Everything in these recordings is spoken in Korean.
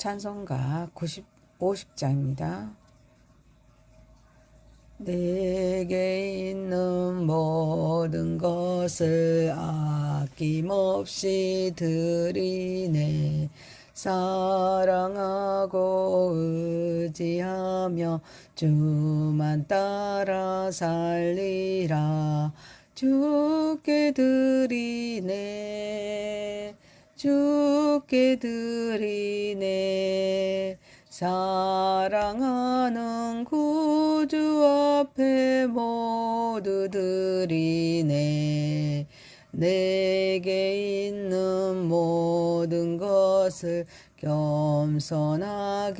찬송가 50장입니다. 내게 있는 모든 것을 아낌없이 드리네. 사랑하고 의지하며 주만 따라 살리라. 주께 드리네. 주께 드리네. 사랑하는 구주 앞에 모두 드리네. 내게 있는 모든 것을 겸손하게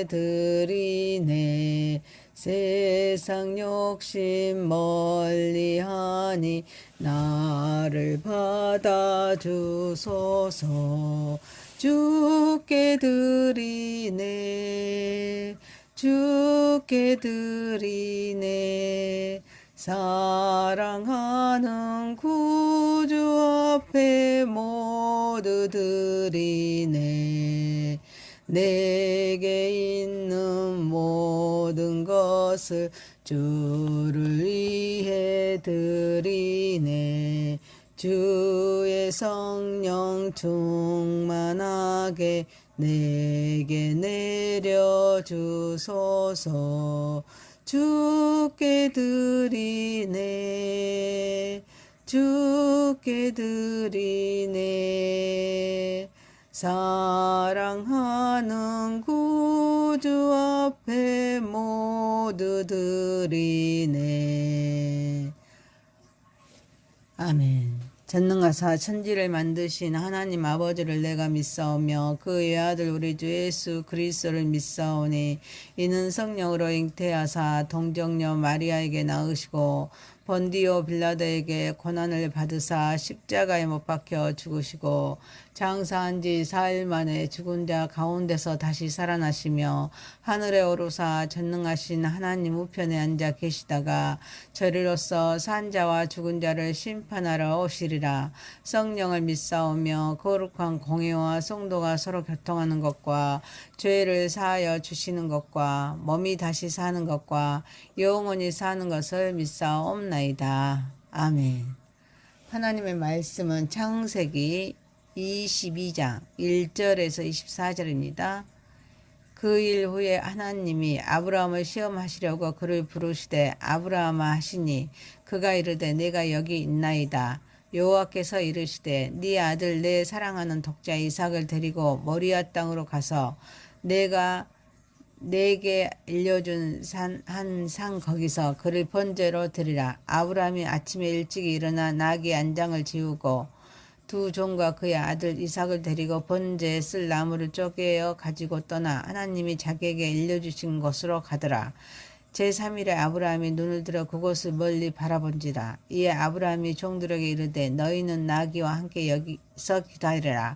드리네. 세상 욕심 멀리하니 나를 받아주소서. 주께 드리네. 주께 드리네. 사랑하는 구주 앞에 모두 드리네. 내게 있는 모든 것을 주를 위해 드리네. 주의 성령 충만하게 내게 내려주소서. 주께 드리네. 주께 드리네. 사랑하는 구주 앞에 모두 드리네. 아멘. 전능하사 천지를 만드신 하나님 아버지를 내가 믿사오며 그 외아들 우리 주 예수 그리스도를 믿사오니 이는 성령으로 잉태하사 동정녀 마리아에게 낳으시고 본디오 빌라도에게 고난을 받으사 십자가에 못 박혀 죽으시고 장사한 지 4일 만에 죽은 자 가운데서 다시 살아나시며 하늘에 오르사 전능하신 하나님 우편에 앉아 계시다가 저리로서 산 자와 죽은 자를 심판하러 오시리라. 성령을 믿사오며 거룩한 공회와 성도가 서로 교통하는 것과 죄를 사하여 주시는 것과 몸이 다시 사는 것과 영원히 사는 것을 믿사옵나이다. 아멘. 하나님의 말씀은 창세기 22장 1절에서 24절입니다. 그 일 후에 하나님이 아브라함을 시험하시려고 그를 부르시되 아브라함아 하시니 그가 이르되 내가 여기 있나이다. 여호와께서 이르시되 네 아들 내 사랑하는 독자 이삭을 데리고 모리아 땅으로 가서 내가 내게 알려준 한 산 거기서 그를 번제로 드리라. 아브라함이 아침에 일찍 일어나 나귀 안장을 지우고 두 종과 그의 아들 이삭을 데리고 번제에 쓸 나무를 쪼개어 가지고 떠나 하나님이 자기에게 알려주신 곳으로 가더라. 제3일에 아브라함이 눈을 들어 그곳을 멀리 바라본지라. 이에 아브라함이 종들에게 이르되 너희는 나귀와 함께 여기서 기다리라.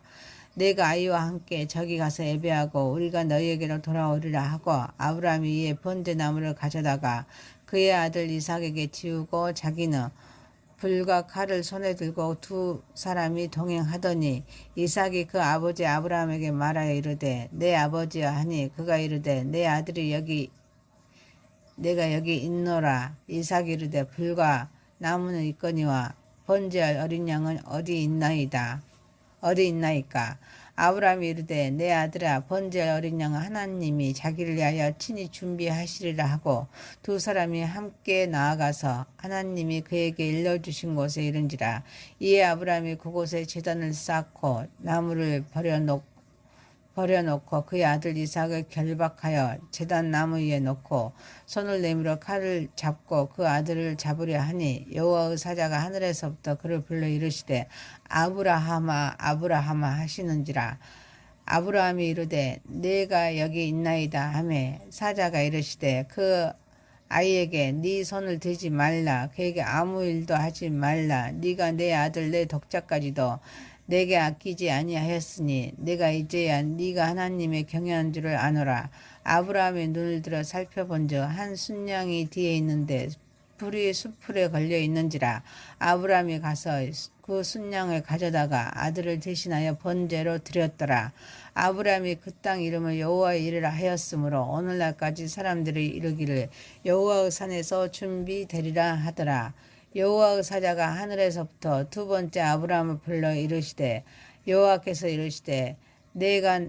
내가 아이와 함께 저기 가서 예배하고 우리가 너희에게로 돌아오리라 하고 아브라함이 이에 번제나무를 가져다가 그의 아들 이삭에게 지우고 자기는 불과 칼을 손에 들고 두 사람이 동행하더니 이삭이 그 아버지 아브라함에게 말하여 이르되 내 아버지여 하니 그가 이르되 내 아들이 내가 여기 있노라. 이삭이 이르되 불과 나무는 있거니와 번제할 어린 양은 어디 있나이까. 아브라함이 이르되 내 아들아 번제할 어린 양은 하나님이 자기를 위하여 친히 준비하시리라 하고 두 사람이 함께 나아가서 하나님이 그에게 일러주신 곳에 이른지라. 이에 아브라함이 그곳에 제단을 쌓고 나무를 버려놓고 그의 아들 이삭을 결박하여 제단 나무 위에 놓고 손을 내밀어 칼을 잡고 그 아들을 잡으려 하니 여호와의 사자가 하늘에서부터 그를 불러 이르시되 아브라함아 아브라함아 하시는지라. 아브라함이 이르되 내가 여기 있나이다 하매 사자가 이르시되 그 아이에게 네 손을 대지 말라. 그에게 아무 일도 하지 말라. 네가 내 아들 내 독자까지도 내게 아끼지 아니하였으니 내가 이제야 네가 하나님의 경외한 줄을 아노라. 아브라함의 눈을 들어 살펴본즉 한 순양이 뒤에 있는데 불이 숯불에 걸려 있는지라. 아브라함이 가서 그 순양을 가져다가 아들을 대신하여 번제로 드렸더라. 아브라함이 그 땅 이름을 여호와의 이르라 하였으므로 오늘날까지 사람들이 이르기를 여호와의 산에서 준비되리라 하더라. 여호와의 사자가 하늘에서부터 두 번째 아브라함을 불러 이르시되 여호와께서 이르시되 내가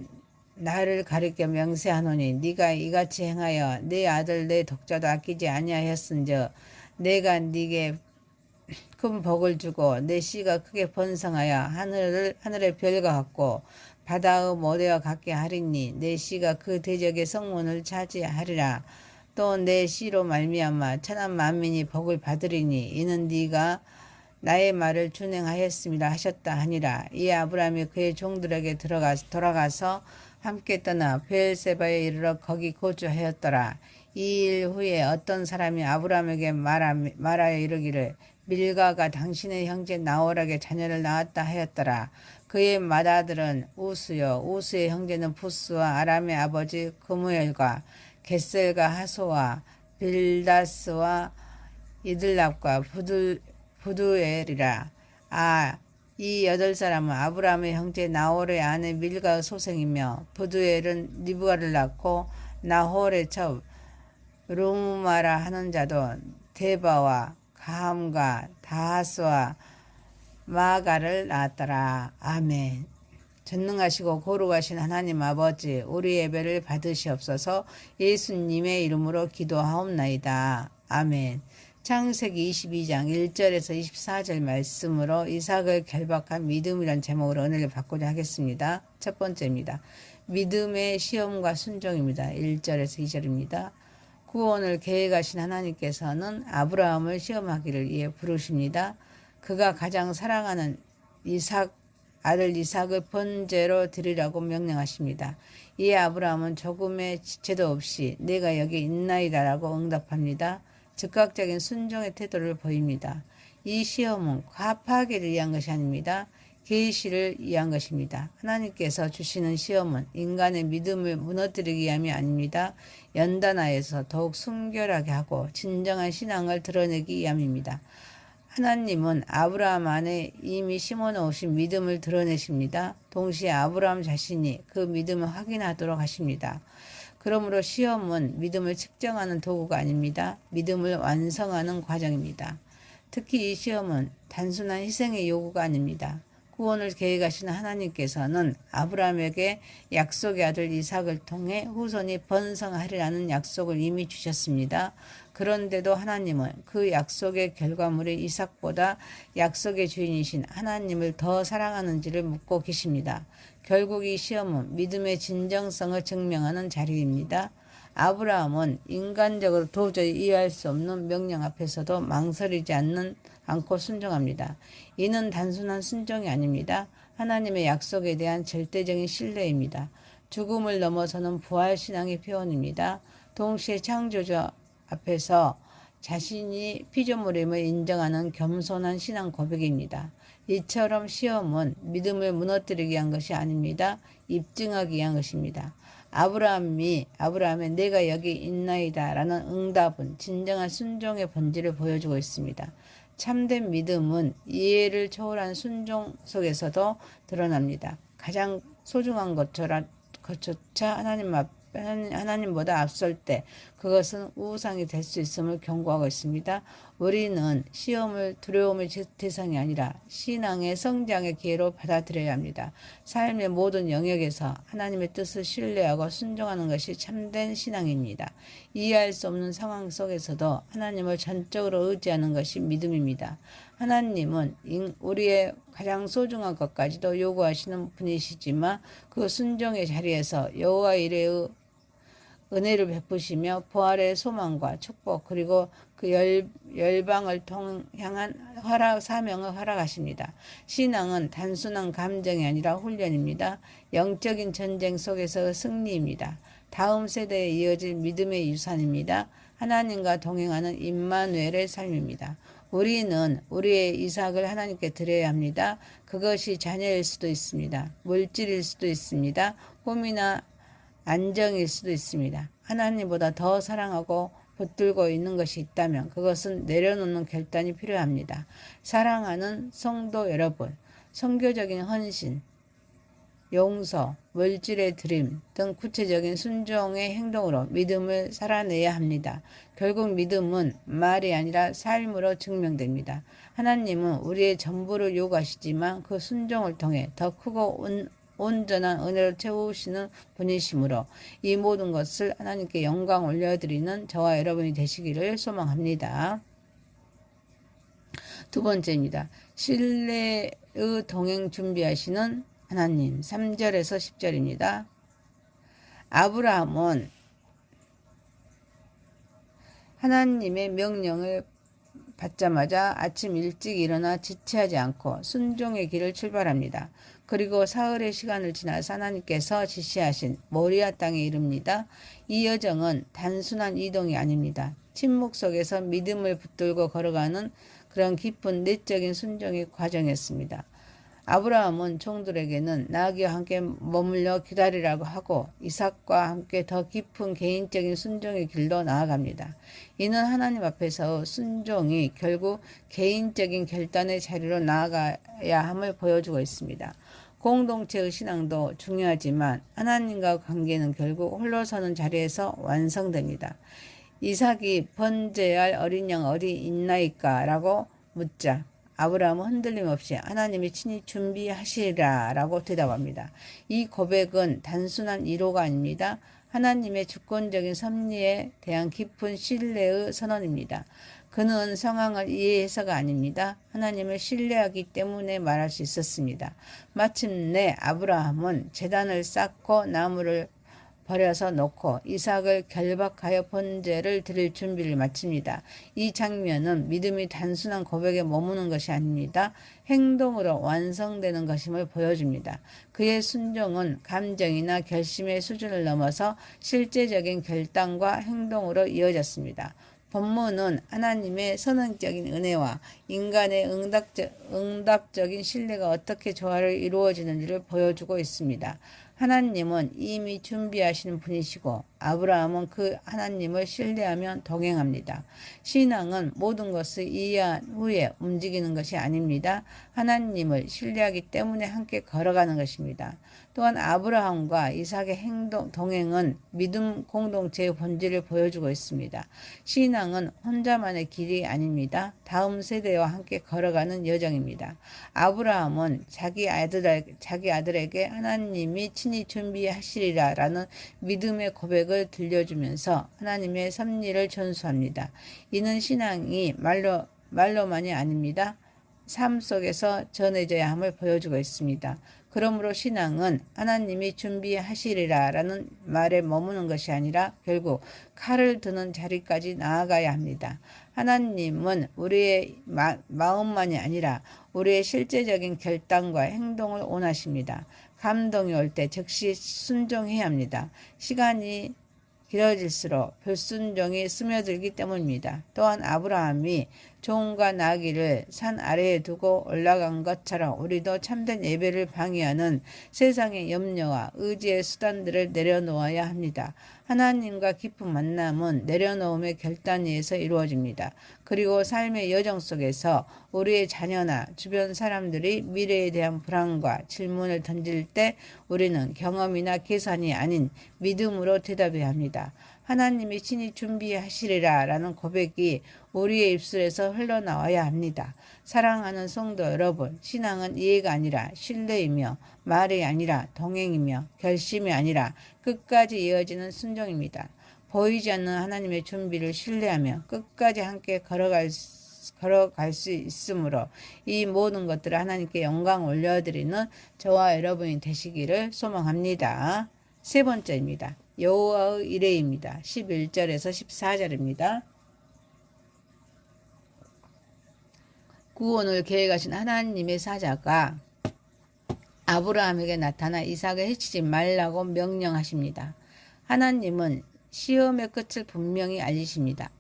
나를 가리켜 명세하노니 네가 이같이 행하여 내 아들 내 독자도 아끼지 아니하였은즉 내가 네게 큰 복을 주고 내 씨가 크게 번성하여 하늘의 별과 같고 바다의 모래와 같게 하리니 내 씨가 그 대적의 성문을 차지하리라. 또 내 씨로 말미암아 천한 만민이 복을 받으리니 이는 네가 나의 말을 준행하였음이라 하셨다 하니라. 이 아브라함이 그의 종들에게 돌아가서 함께 떠나 베엘세바에 이르러 거기 거주하였더라. 이 일 후에 어떤 사람이 아브라함에게 말하여 이르기를 밀가가 당신의 형제 나홀에게 자녀를 낳았다 하였더라. 그의 맏아들은 우스요 우스의 형제는 부스와 아람의 아버지 그무엘과 겟셀과 하소와 빌다스와 이들랍과 부두엘이라. 이 8사람은 아브라함의 형제 나홀의 아내 밀가의 소생이며 부두엘은 리브가를 낳고 나홀의 첩 루무마라 하는 자도 데바와 가함과 다하스와 마가를 낳았더라. 아멘. 전능하시고 거룩하신 하나님 아버지, 우리 예배를 받으시옵소서. 예수님의 이름으로 기도하옵나이다. 아멘. 창세기 22장 1절에서 24절 말씀으로 이삭을 결박한 믿음이란 제목으로 은혜를 받고자 하겠습니다. 첫 번째입니다. 믿음의 시험과 순종입니다. 1절에서 2절입니다. 구원을 계획하신 하나님께서는 아브라함을 시험하기를 위해 부르십니다. 그가 가장 사랑하는 아들 이삭을 번제로 드리라고 명령하십니다. 이에 아브라함은 조금의 지체도 없이 내가 여기 있나이다라고 응답합니다. 즉각적인 순종의 태도를 보입니다. 이 시험은 파괴를 위한 것이 아닙니다. 계시를 위한 것입니다. 하나님께서 주시는 시험은 인간의 믿음을 무너뜨리기 위함이 아닙니다. 연단하여서 더욱 순결하게 하고 진정한 신앙을 드러내기 위함입니다. 하나님은 아브라함 안에 이미 심어놓으신 믿음을 드러내십니다. 동시에 아브라함 자신이 그 믿음을 확인하도록 하십니다. 그러므로 시험은 믿음을 측정하는 도구가 아닙니다. 믿음을 완성하는 과정입니다. 특히 이 시험은 단순한 희생의 요구가 아닙니다. 구원을 계획하시는 하나님께서는 아브라함에게 약속의 아들 이삭을 통해 후손이 번성하리라는 약속을 이미 주셨습니다. 그런데도 하나님은 그 약속의 결과물이 이삭보다 약속의 주인이신 하나님을 더 사랑하는지를 묻고 계십니다. 결국 이 시험은 믿음의 진정성을 증명하는 자리입니다. 아브라함은 인간적으로 도저히 이해할 수 없는 명령 앞에서도 망설이지 않고 순종합니다. 이는 단순한 순종이 아닙니다. 하나님의 약속에 대한 절대적인 신뢰입니다. 죽음을 넘어서는 부활신앙의 표현입니다. 동시에 창조주 앞에서 자신이 피조물임을 인정하는 겸손한 신앙 고백입니다. 이처럼 시험은 믿음을 무너뜨리기 위한 것이 아닙니다. 입증하기 위한 것입니다. 아브라함의 내가 여기 있나이다 라는 응답은 진정한 순종의 본질을 보여주고 있습니다. 참된 믿음은 이해를 초월한 순종 속에서도 드러납니다. 가장 소중한 것조차 하나님보다 앞설 때 그것은 우상이 될 수 있음을 경고하고 있습니다. 우리는 시험을 두려움의 대상이 아니라 신앙의 성장의 기회로 받아들여야 합니다. 삶의 모든 영역에서 하나님의 뜻을 신뢰하고 순종하는 것이 참된 신앙입니다. 이해할 수 없는 상황 속에서도 하나님을 전적으로 의지하는 것이 믿음입니다. 하나님은 우리의 가장 소중한 것까지도 요구하시는 분이시지만 그 순종의 자리에서 여호와의 이레의 은혜를 베푸시며 부활의 소망과 축복 그리고 그 열방을 향한 사명을 허락하십니다. 신앙은 단순한 감정이 아니라 훈련입니다. 영적인 전쟁 속에서의 승리입니다. 다음 세대에 이어질 믿음의 유산입니다. 하나님과 동행하는 임마누엘의 삶입니다. 우리는 우리의 이삭을 하나님께 드려야 합니다. 그것이 자녀일 수도 있습니다. 물질일 수도 있습니다. 꿈이나 안정일 수도 있습니다. 하나님보다 더 사랑하고 붙들고 있는 것이 있다면 그것은 내려놓는 결단이 필요합니다. 사랑하는 성도 여러분, 선교적인 헌신, 용서, 물질의 드림 등 구체적인 순종의 행동으로 믿음을 살아내야 합니다. 결국 믿음은 말이 아니라 삶으로 증명됩니다. 하나님은 우리의 전부를 요구하시지만 그 순종을 통해 더 크고 온전한 은혜로 채우시는 분이시므로 이 모든 것을 하나님께 영광 올려드리는 저와 여러분이 되시기를 소망합니다. 두 번째입니다. 신뢰의 동행 준비하시는 하나님. 3절에서 10절입니다. 아브라함은 하나님의 명령을 받자마자 아침 일찍 일어나 지체하지 않고 순종의 길을 출발합니다. 그리고 사흘의 시간을 지나서 하나님께서 지시하신 모리아 땅에 이릅니다. 이 여정은 단순한 이동이 아닙니다. 침묵 속에서 믿음을 붙들고 걸어가는 그런 깊은 내적인 순종의 과정이었습니다. 아브라함은 종들에게는 나귀와 함께 머물러 기다리라고 하고 이삭과 함께 더 깊은 개인적인 순종의 길로 나아갑니다. 이는 하나님 앞에서 순종이 결국 개인적인 결단의 자리로 나아가야 함을 보여주고 있습니다. 공동체의 신앙도 중요하지만 하나님과 관계는 결국 홀로 서는 자리에서 완성됩니다. 이삭이 번제할 어린 양 어디 있나이까? 라고 묻자 아브라함은 흔들림 없이 하나님이 친히 준비하시리라 라고 대답합니다. 이 고백은 단순한 위로가 아닙니다. 하나님의 주권적인 섭리에 대한 깊은 신뢰의 선언입니다. 그는 상황을 이해해서가 아닙니다. 하나님을 신뢰하기 때문에 말할 수 있었습니다. 마침내 아브라함은 제단을 쌓고 나무를 버려서 놓고 이삭을 결박하여 번제를 드릴 준비를 마칩니다. 이 장면은 믿음이 단순한 고백에 머무는 것이 아닙니다. 행동으로 완성되는 것임을 보여줍니다. 그의 순종은 감정이나 결심의 수준을 넘어서 실제적인 결단과 행동으로 이어졌습니다. 본문은 하나님의 선언적인 은혜와 인간의 응답적인 신뢰가 어떻게 조화를 이루어지는지를 보여주고 있습니다. 하나님은 이미 준비하시는 분이시고 아브라함은 그 하나님을 신뢰하며 동행합니다. 신앙은 모든 것을 이해한 후에 움직이는 것이 아닙니다. 하나님을 신뢰하기 때문에 함께 걸어가는 것입니다. 또한 아브라함과 이삭의 동행은 믿음 공동체의 본질을 보여주고 있습니다. 신앙은 혼자만의 길이 아닙니다. 다음 세대와 함께 걸어가는 여정입니다. 아브라함은 자기 아들에게 하나님이 친히 준비하시리라 라는 믿음의 고백을 들려주면서 하나님의 섭리를 전수합니다. 이는 신앙이 말로만이 아닙니다. 삶 속에서 전해져야 함을 보여주고 있습니다. 그러므로 신앙은 하나님이 준비하시리라 라는 말에 머무는 것이 아니라 결국 칼을 드는 자리까지 나아가야 합니다. 하나님은 우리의 마음만이 아니라 우리의 실제적인 결단과 행동을 원하십니다. 감동이 올 때 즉시 순종해야 합니다. 시간이 길어질수록 불순종이 스며들기 때문입니다. 또한 아브라함이 종과 나귀를 산 아래에 두고 올라간 것처럼 우리도 참된 예배를 방해하는 세상의 염려와 의지의 수단들을 내려놓아야 합니다. 하나님과 깊은 만남은 내려놓음의 결단에 의해서 이루어집니다. 그리고 삶의 여정 속에서 우리의 자녀나 주변 사람들이 미래에 대한 불안과 질문을 던질 때 우리는 경험이나 계산이 아닌 믿음으로 대답해야 합니다. 하나님이 친히 준비하시리라 라는 고백이 우리의 입술에서 흘러나와야 합니다. 사랑하는 성도 여러분, 신앙은 이해가 아니라 신뢰이며 말이 아니라 동행이며 결심이 아니라 끝까지 이어지는 순종입니다. 보이지 않는 하나님의 준비를 신뢰하며 끝까지 함께 걸어갈 수 있으므로 이 모든 것들을 하나님께 영광 올려드리는 저와 여러분이 되시기를 소망합니다. 세 번째입니다. 여호와의 이레입니다. 11절에서 14절입니다. 구원을 계획하신 하나님의 사자가 아브라함에게 나타나 이삭을 해치지 말라고 명령하십니다. 하나님은 시험의 끝을 분명히 알리십니다.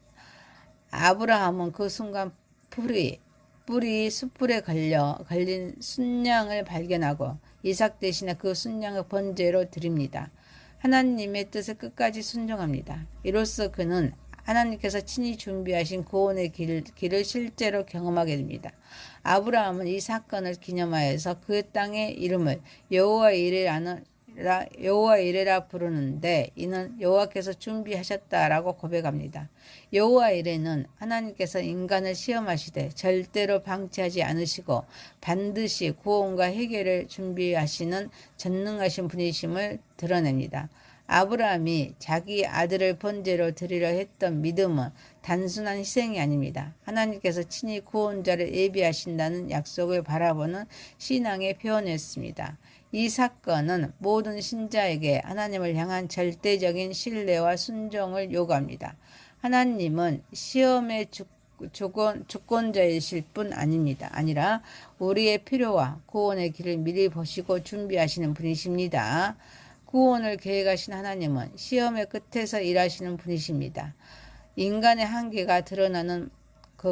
아브라함은 그 순간 뿔이 숯불에 걸린 순양을 발견하고 이삭 대신에 그 순양을 번제로 드립니다. 하나님의 뜻을 끝까지 순종합니다. 이로써 그는 하나님께서 친히 준비하신 구원의 길을 실제로 경험하게 됩니다. 아브라함은 이 사건을 기념하여서 그 땅의 이름을 여호와 이레라 부르는데 이는 여호와께서 준비하셨다라고 고백합니다. 여호와 이레는 하나님께서 인간을 시험하시되 절대로 방치하지 않으시고 반드시 구원과 해결을 준비하시는 전능하신 분이심을 드러냅니다. 아브라함이 자기 아들을 번제로 드리려 했던 믿음은 단순한 희생이 아닙니다. 하나님께서 친히 구원자를 예비하신다는 약속을 바라보는 신앙의 표현이었습니다. 이 사건은 모든 신자에게 하나님을 향한 절대적인 신뢰와 순종을 요구합니다. 하나님은 시험의 주권자이실 뿐 아니라 우리의 필요와 구원의 길을 미리 보시고 준비하시는 분이십니다. 구원을 계획하신 하나님은 시험의 끝에서 일하시는 분이십니다. 인간의 한계가 드러나는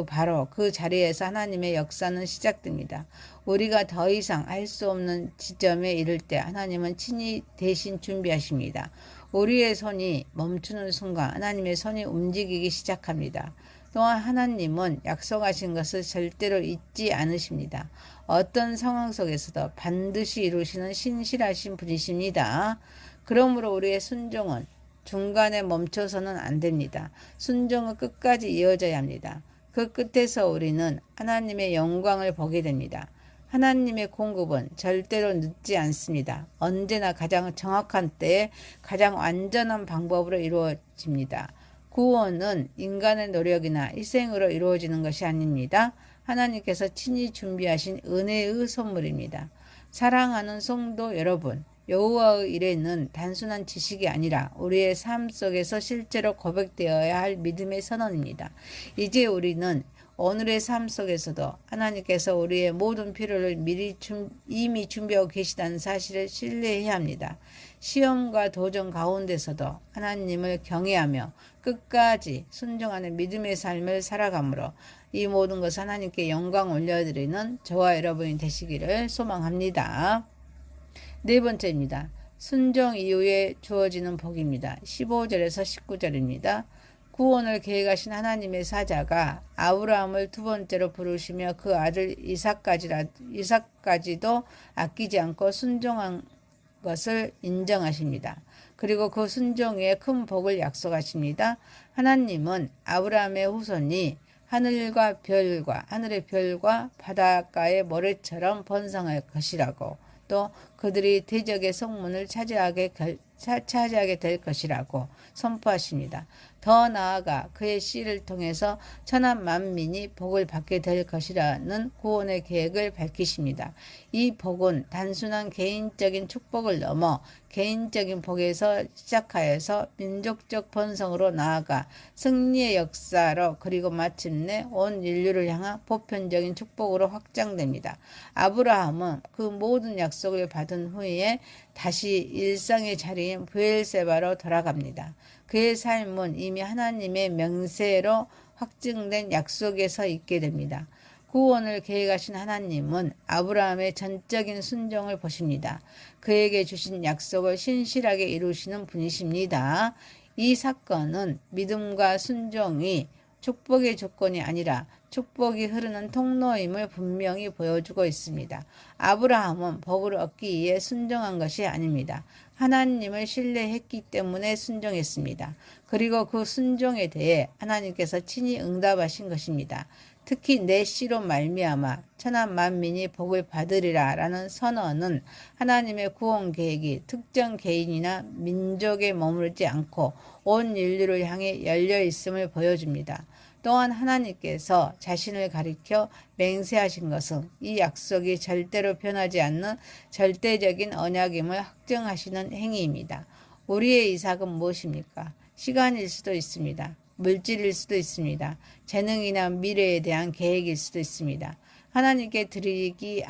바로 그 자리에서 하나님의 역사는 시작됩니다. 우리가 더 이상 할 수 없는 지점에 이를 때 하나님은 친히 대신 준비하십니다. 우리의 손이 멈추는 순간 하나님의 손이 움직이기 시작합니다. 또한 하나님은 약속하신 것을 절대로 잊지 않으십니다. 어떤 상황 속에서도 반드시 이루시는 신실하신 분이십니다. 그러므로 우리의 순종은 중간에 멈춰서는 안 됩니다. 순종은 끝까지 이어져야 합니다. 그 끝에서 우리는 하나님의 영광을 보게 됩니다. 하나님의 공급은 절대로 늦지 않습니다. 언제나 가장 정확한 때에 가장 완전한 방법으로 이루어집니다. 구원은 인간의 노력이나 희생으로 이루어지는 것이 아닙니다. 하나님께서 친히 준비하신 은혜의 선물입니다. 사랑하는 성도 여러분, 여호와의 이레는 단순한 지식이 아니라 우리의 삶 속에서 실제로 고백되어야 할 믿음의 선언입니다. 이제 우리는 오늘의 삶 속에서도 하나님께서 우리의 모든 필요를 이미 준비하고 계시다는 사실을 신뢰해야 합니다. 시험과 도전 가운데서도 하나님을 경외하며 끝까지 순종하는 믿음의 삶을 살아가므로 이 모든 것을 하나님께 영광 올려드리는 저와 여러분이 되시기를 소망합니다. 네 번째입니다. 순종 이후에 주어지는 복입니다. 15절에서 19절입니다. 구원을 계획하신 하나님의 사자가 아브라함을 두 번째로 부르시며 그 아들 이삭까지도 아끼지 않고 순종한 것을 인정하십니다. 그리고 그 순종 위에 큰 복을 약속하십니다. 하나님은 아브라함의 후손이 하늘의 별과 바닷가의 모래처럼 번성할 것이라고, 또 그들이 대적의 성문을 차지하게 될 것이라고 선포하십니다. 더 나아가 그의 씨를 통해서 천한 만민이 복을 받게 될 것이라는 구원의 계획을 밝히십니다. 이 복은 단순한 개인적인 축복을 넘어 개인적인 복에서 시작하여서 민족적 번성으로 나아가 승리의 역사로, 그리고 마침내 온 인류를 향한 보편적인 축복으로 확장됩니다. 아브라함은 그 모든 약속을 받은 후에 다시 일상의 자리인 브엘세바로 돌아갑니다. 그의 삶은 이미 하나님의 명세로 확증된 약속에 서 있게 됩니다. 구원을 계획하신 하나님은 아브라함의 전적인 순종을 보십니다. 그에게 주신 약속을 신실하게 이루시는 분이십니다. 이 사건은 믿음과 순종이 축복의 조건이 아니라 축복이 흐르는 통로임을 분명히 보여주고 있습니다. 아브라함은 복을 얻기 위해 순종한 것이 아닙니다. 하나님을 신뢰했기 때문에 순종했습니다. 그리고 그 순종에 대해 하나님께서 친히 응답하신 것입니다. 특히 내 씨로 말미암아 천한 만민이 복을 받으리라 라는 선언은 하나님의 구원 계획이 특정 개인이나 민족에 머무르지 않고 온 인류를 향해 열려 있음을 보여줍니다. 또한 하나님께서 자신을 가리켜 맹세하신 것은 이 약속이 절대로 변하지 않는 절대적인 언약임을 확증하시는 행위입니다. 우리의 이삭은 무엇입니까? 시간일 수도 있습니다. 물질일 수도 있습니다. 재능이나 미래에 대한 계획일 수도 있습니다. 하나님께 드리기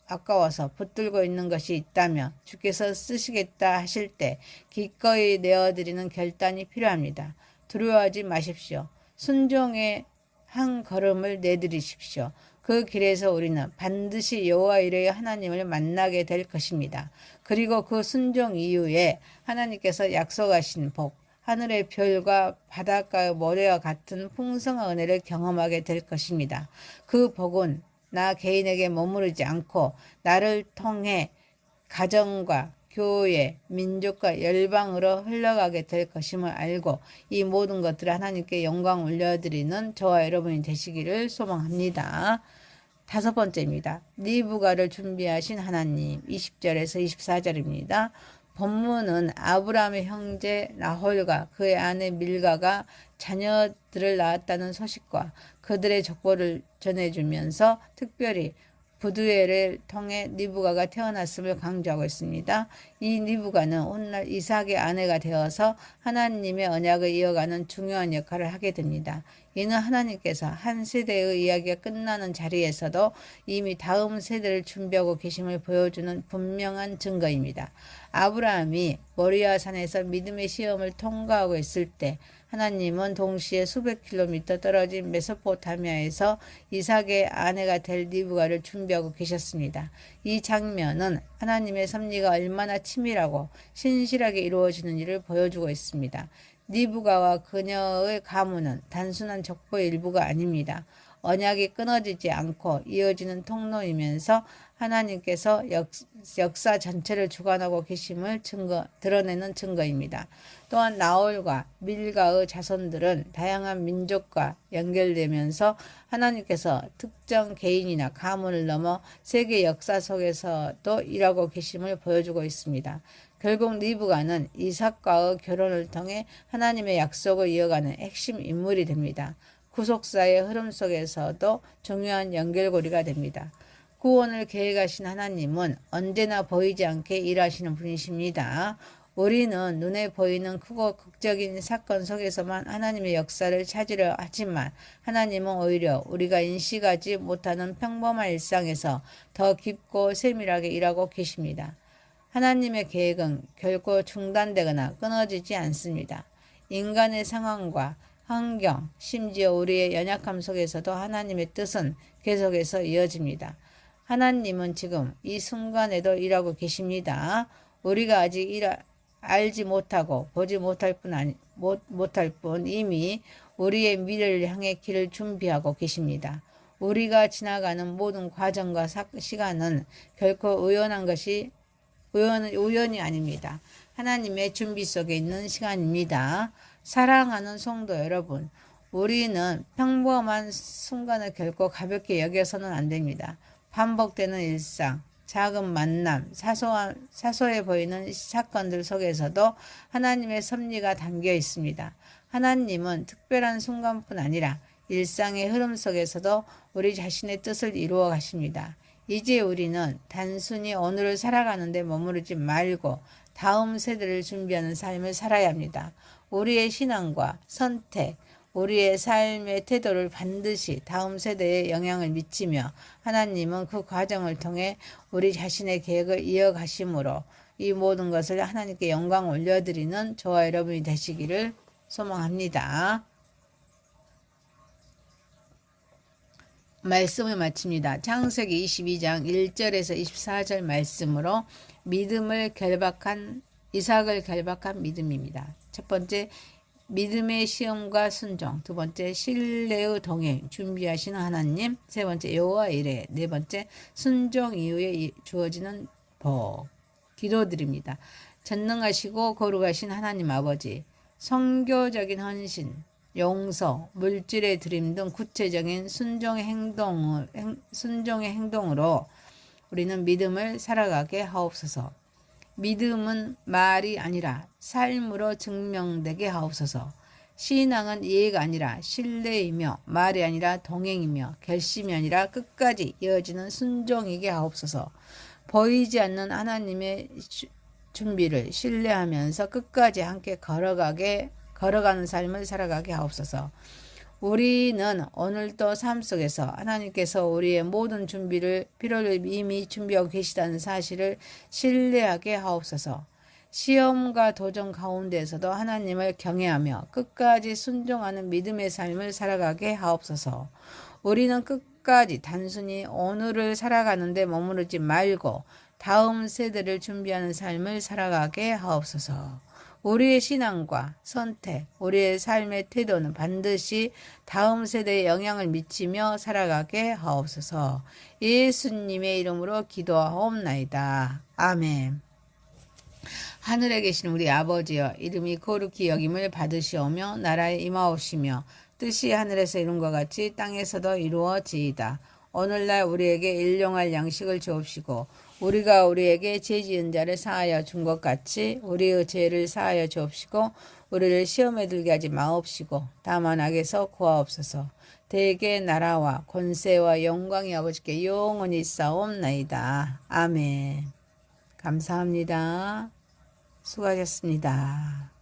아까워서 붙들고 있는 것이 있다면 주께서 쓰시겠다 하실 때 기꺼이 내어드리는 결단이 필요합니다. 두려워하지 마십시오. 순종의 한 걸음을 내드리십시오. 그 길에서 우리는 반드시 여호와 이레의 하나님을 만나게 될 것입니다. 그리고 그 순종 이후에 하나님께서 약속하신 복, 하늘의 별과 바닷가의 모래와 같은 풍성한 은혜를 경험하게 될 것입니다. 그 복은 나 개인에게 머무르지 않고 나를 통해 가정과 교회, 민족과 열방으로 흘러가게 될 것임을 알고 이 모든 것들을 하나님께 영광 올려드리는 저와 여러분이 되시기를 소망합니다. 5번째입니다. 니브가를 준비하신 하나님. 20절에서 24절입니다. 본문은 아브라함의 형제 나홀과 그의 아내 밀가가 자녀들을 낳았다는 소식과 그들의 족보를 전해주면서 특별히 부두엘을 통해 니브가가 태어났음을 강조하고 있습니다. 이 니브가는 오늘날 이삭의 아내가 되어서 하나님의 언약을 이어가는 중요한 역할을 하게 됩니다. 이는 하나님께서 한 세대의 이야기가 끝나는 자리에서도 이미 다음 세대를 준비하고 계심을 보여주는 분명한 증거입니다. 아브라함이 모리아 산에서 믿음의 시험을 통과하고 있을 때 하나님은 동시에 수백 킬로미터 떨어진 메소포타미아에서 이삭의 아내가 될 리브가를 준비하고 계셨습니다. 이 장면은 하나님의 섭리가 얼마나 치밀하고 신실하게 이루어지는 일을 보여주고 있습니다. 리브가와 그녀의 가문은 단순한 족보의 일부가 아닙니다. 언약이 끊어지지 않고 이어지는 통로이면서 하나님께서 역사 전체를 주관하고 계심을 드러내는 증거입니다. 또한 나홀과 밀가의 자손들은 다양한 민족과 연결되면서 하나님께서 특정 개인이나 가문을 넘어 세계 역사 속에서도 일하고 계심을 보여주고 있습니다. 결국 리브가는 이삭과의 결혼을 통해 하나님의 약속을 이어가는 핵심 인물이 됩니다. 구속사의 흐름 속에서도 중요한 연결고리가 됩니다. 구원을 계획하신 하나님은 언제나 보이지 않게 일하시는 분이십니다. 우리는 눈에 보이는 크고 극적인 사건 속에서만 하나님의 역사를 찾으려 하지만 하나님은 오히려 우리가 인식하지 못하는 평범한 일상에서 더 깊고 세밀하게 일하고 계십니다. 하나님의 계획은 결코 중단되거나 끊어지지 않습니다. 인간의 상황과 환경, 심지어 우리의 연약함 속에서도 하나님의 뜻은 계속해서 이어집니다. 하나님은 지금 이 순간에도 일하고 계십니다. 우리가 아직 알지 못하고 보지 못할 뿐 이미 우리의 미래를 향해 길을 준비하고 계십니다. 우리가 지나가는 모든 과정과 시간은 결코 우연이 아닙니다. 하나님의 준비 속에 있는 시간입니다. 사랑하는 성도 여러분, 우리는 평범한 순간을 결코 가볍게 여겨서는 안 됩니다. 반복되는 일상, 작은 만남, 사소해 보이는 사건들 속에서도 하나님의 섭리가 담겨 있습니다. 하나님은 특별한 순간뿐 아니라 일상의 흐름 속에서도 우리 자신의 뜻을 이루어 가십니다. 이제 우리는 단순히 오늘을 살아가는데 머무르지 말고 다음 세대를 준비하는 삶을 살아야 합니다. 우리의 신앙과 선택, 우리의 삶의 태도를 반드시 다음 세대에 영향을 미치며 하나님은 그 과정을 통해 우리 자신의 계획을 이어가심으로 이 모든 것을 하나님께 영광 올려드리는 저와 여러분이 되시기를 소망합니다. 말씀을 마칩니다. 창세기 22장 1절에서 24절 말씀으로 이삭을 결박한 믿음입니다. 첫 번째, 믿음의 시험과 순종. 두 번째, 신뢰의 동행 준비하시는 하나님. 세 번째, 여호와 이레. 네 번째, 순종 이후에 주어지는 복. 기도드립니다. 전능하시고 거룩하신 하나님 아버지, 선교적인 헌신, 용서, 물질의 드림 등 구체적인 순종의 행동으로 우리는 믿음을 살아가게 하옵소서. 믿음은 말이 아니라 삶으로 증명되게 하옵소서. 신앙은 이해가 아니라 신뢰이며 말이 아니라 동행이며 결심이 아니라 끝까지 이어지는 순종이게 하옵소서. 보이지 않는 하나님의 준비를 신뢰하면서 끝까지 함께 걸어가는 삶을 살아가게 하옵소서. 우리는 오늘도 삶 속에서 하나님께서 우리의 모든 필요를 이미 준비하고 계시다는 사실을 신뢰하게 하옵소서. 시험과 도전 가운데에서도 하나님을 경외하며 끝까지 순종하는 믿음의 삶을 살아가게 하옵소서. 우리는 끝까지 단순히 오늘을 살아가는데 머무르지 말고 다음 세대를 준비하는 삶을 살아가게 하옵소서. 우리의 신앙과 선택, 우리의 삶의 태도는 반드시 다음 세대에 영향을 미치며 살아가게 하옵소서. 예수님의 이름으로 기도하옵나이다. 아멘. 하늘에 계신 우리 아버지여, 이름이 거룩히 여김을 받으시오며 나라에 임하옵시며 뜻이 하늘에서 이룬 것 같이 땅에서도 이루어지이다. 오늘날 우리에게 일용할 양식을 주옵시고 우리가 우리에게 죄 지은 자를 사하여 준 것 같이 우리의 죄를 사하여 주옵시고 우리를 시험에 들게 하지 마옵시고 다만 악에서 구하옵소서. 대개 나라와 권세와 영광이 아버지께 영원히 있사옵나이다. 아멘. 감사합니다. 수고하셨습니다.